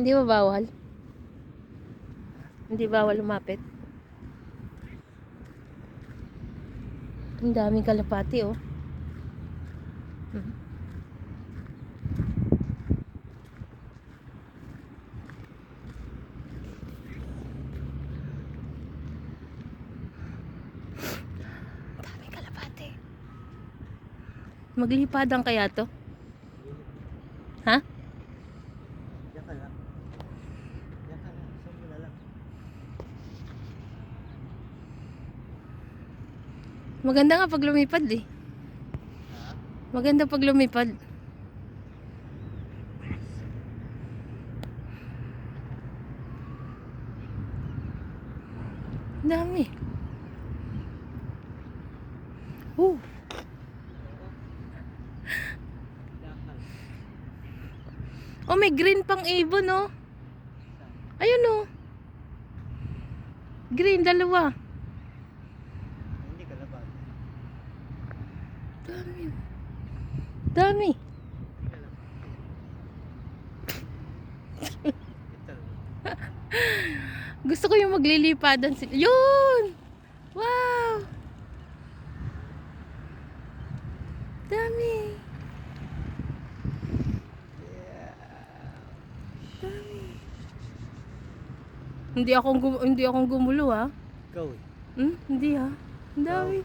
Hindi ba bawal? Hindi bawal lumapit. Ang daming kalapati, oh. Mhm. Daming kalapati. Maglipadan kaya to? Ha? Diyan ka lang. Diyan ka lang. Sumula lang. Maganda nga pag lumipad eh. Ha? Maganda pag lumipad. Dami. Oh, Diyan ka lang. oh may green pang ibon, oh. Ayun, oh. Green, dalawa. Hindi ka labas. Dami. Dami. Hindi ka labas. Ito. Gusto ko yung maglilipadan sila. Yun! Wow! Dami. Dami. Hindi akong gumulo, ha. Ikaw eh. Hindi, ha. Ang dami.